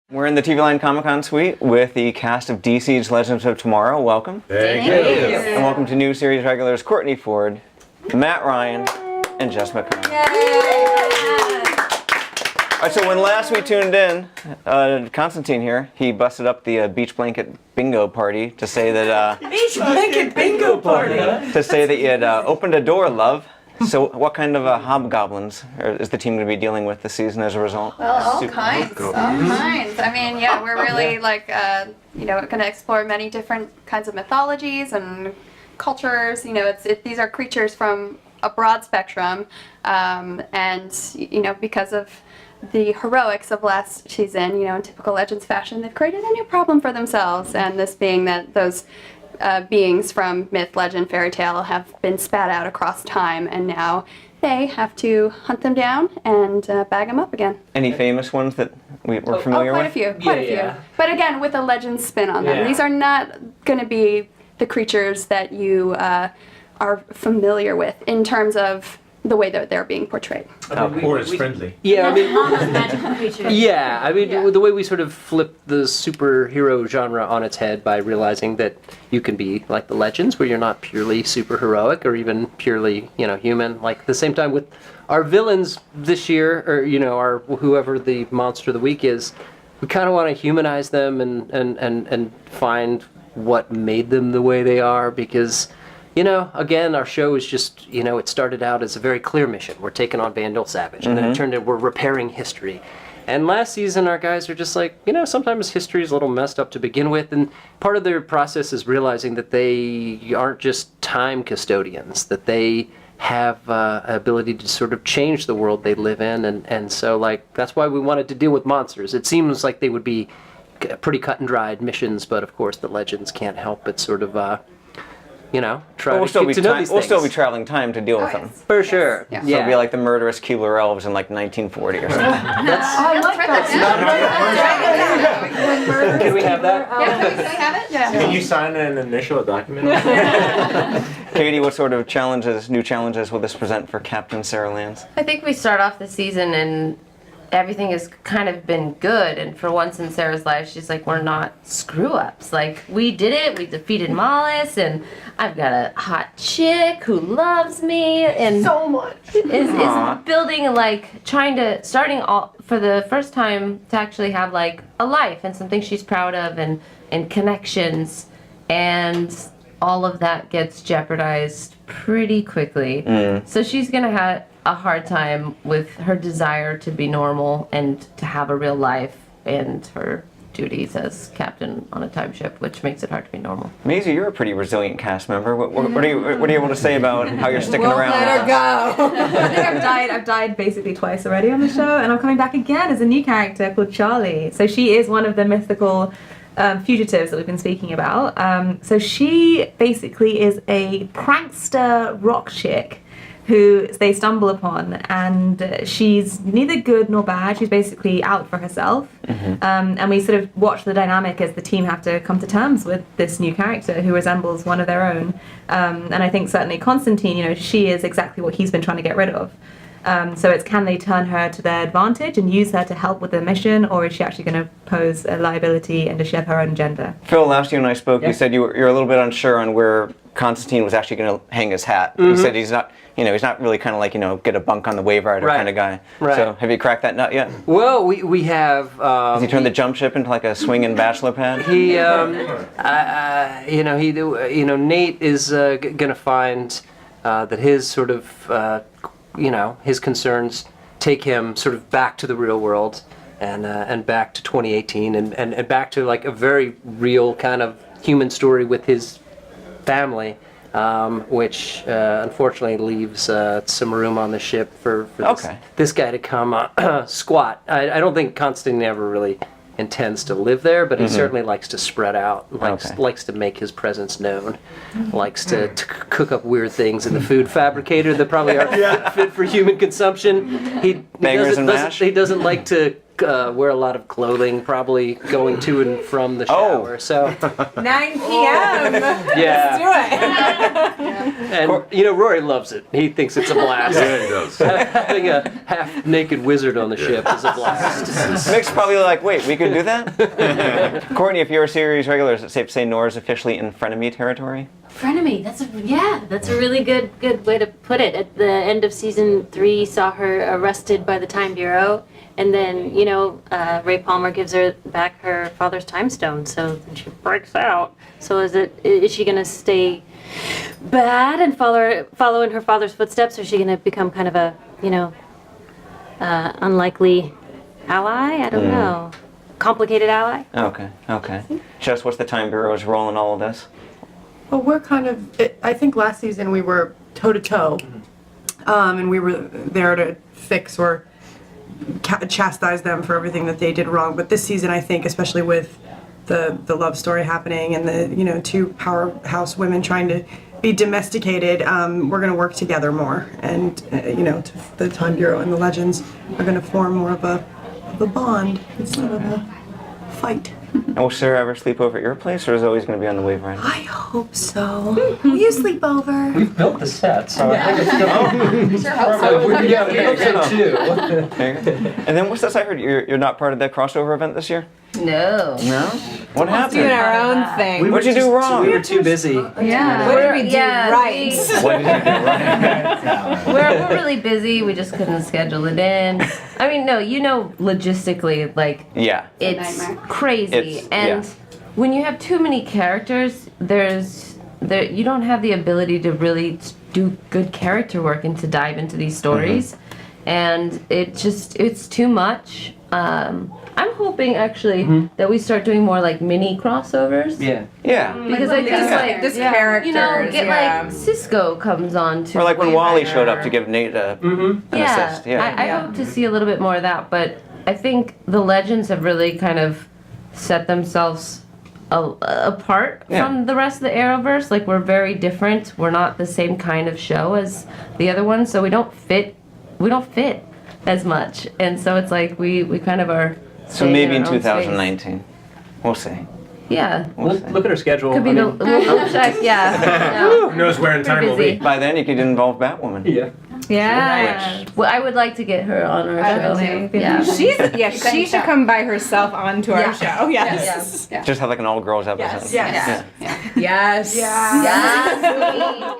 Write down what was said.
We're in the TV Line Comic-Con suite with the cast of DC's Legends of Tomorrow. Welcome. Thank you. And welcome to new series regulars Courtney Ford, Matt Ryan, and Jess McConnell. All right, so when last we tuned in, Constantine here, he busted up the beach blanket bingo party to say that... Beach blanket bingo party! To say that you had opened a door, love. So what kind of hobgoblins is the team going to be dealing with this season as a result? Well, all kinds. I mean, yeah, we're really going to explore many different kinds of mythologies and cultures. You know, these are creatures from a broad spectrum, and because of the heroics of last season, in typical Legends fashion, they've created a new problem for themselves, and this being that those beings from myth, legend, fairy tale have been spat out across time, and now they have to hunt them down and bag them up again. Any famous ones that we're familiar with? Quite a few. But again, with a legend spin on them. These are not going to be the creatures that you are familiar with in terms of the way that they're being portrayed. Or as friendly. Yeah, I mean, magical creatures. yeah, I mean, the way we sort of flip the superhero genre on its head by realizing that you can be like the Legends, where you're not purely super heroic or even purely, human. Like, at the same time with our villains this year, or our whoever the monster of the week is, we kind of want to humanize them and find what made them the way they are, because again, our show is just, it started out as a very clear mission. We're taking on Vandal Savage, and then it turned into we're repairing history. And last season, our guys are just like, sometimes history is a little messed up to begin with, and part of their process is realizing that they aren't just time custodians, that they have ability to sort of change the world they live in, and so, that's why we wanted to deal with monsters. It seems like they would be pretty cut and dried missions, but of course the Legends can't help but sort of... try to get to know these things. We'll still be traveling time to deal with them. For sure. Yeah. So it'll be like the murderous Keebler elves in 1940 or something. I like that. Can we have that? Yeah, can we have it? Yeah. Can you sign an initial document? Katie, what sort of new challenges will this present for Captain Sarah Lance? I think we start off the season and everything has kind of been good, and for once in Sarah's life, she's like, we're not screw-ups. Like, we did it, we defeated Mollis, and I've got a hot chick who loves me, and So much. is building, starting all, for the first time, to actually have, a life, and something she's proud of, and connections, and all of that gets jeopardized pretty quickly. So she's gonna have a hard time with her desire to be normal and to have a real life and her duties as captain on a time ship, which makes it hard to be normal. Maisie, you're a pretty resilient cast member. What are you able to say about how you're sticking around? Let her go. I think I've died basically twice already on the show, and I'm coming back again as a new character called Charlie. So she is one of the mythical fugitives that we've been speaking about. So she basically is a prankster rock chick who they stumble upon, and she's neither good nor bad. She's basically out for herself. And we sort of watch the dynamic as the team have to come to terms with this new character who resembles one of their own. And I think certainly Constantine, she is exactly what he's been trying to get rid of. So it's, can they turn her to their advantage and use her to help with their mission, or is she actually going to pose a liability and just have her own agenda? Phil, last you and I spoke, you said you're a little bit unsure on where Constantine was actually going to hang his hat. You said he's not really kind of get a bunk on the wave rider kind of guy. Right. So have you cracked that nut yet? Well, we have... Has he turned the jump ship into like a swinging bachelor pad? He, Nate is going to find that his sort of, his concerns take him sort of back to the real world and back to 2018 and back to a very real kind of human story with his family, which unfortunately leaves some room on the ship for this guy to come squat. I don't think Constantine ever really intends to live there, but he certainly likes to spread out, likes to make his presence known, likes to cook up weird things in the food fabricator that probably aren't fit for human consumption. He doesn't like to wear a lot of clothing, probably going to and from the shower. So 9 p.m. yeah, Let's do it. and Rory loves it. He thinks it's a blast. Yeah, it does. Having a half-naked wizard on the ship is a blast. Mick's probably like, wait, we could do that? Courtney, if you're a series regular, is it safe to say Nora's officially in frenemy territory? Frenemy. That's a really good way to put it. At the end of season 3, saw her arrested by the Time Bureau, and then Ray Palmer gives her back her father's time stone. So then she breaks out. So is she gonna stay bad and follow in her father's footsteps, or is she gonna become kind of a unlikely ally? I don't know. Complicated ally. Okay. Jess, what's the Time Bureau's role in all of this? Well, we're kind of, I think last season we were toe-to-toe, and we were there to fix or chastise them for everything that they did wrong. But this season, I think, especially with the love story happening and the, 2 powerhouse women trying to be domesticated, we're going to work together more. And, the Time Bureau and the Legends are going to form more of a bond instead of a fight. And will Sarah ever sleep over at your place, or is it always going to be on the wave ride? I hope so. Will you sleep over? We've built the set, so I think it's going Sure hope so. Yeah, we hope so too. And then what's this I heard? You're not part of the crossover event this year? No. No? What happened? Doing our own thing. What'd you do wrong? We were too busy. Yeah. What did we do right? What did you do wrong? We're really busy. We just couldn't schedule it in. I mean, no, logistically, like, Yeah. it's nightmare. crazy. And when you have too many characters, you don't have the ability to really do good character work and to dive into these stories. And it's too much. I'm hoping actually that we start doing more like mini crossovers. Yeah. Yeah. Because I think like Just characters. like Cisco comes on to Or like when play Wally Ryder. showed up to give Nate an assist. Yeah. I hope to see a little bit more of that, but I think the Legends have really kind of set themselves apart from the rest of the Arrowverse. Like, we're very different. We're not the same kind of show as the other ones, so we don't fit as much. And so it's like we kind of are So staying maybe in our own space. 2019. We'll see. Yeah. Look at our schedule. Could be we'll check, yeah. Who knows where in time Pretty we'll be? busy. By then you could involve Batwoman. Yeah. Yeah. Well, I would like to get her on our show. Definitely. Yeah. She should come by herself onto our show. Yes. Yeah. Just have like an all girls episode. Yes. Yeah. Yes. Yes.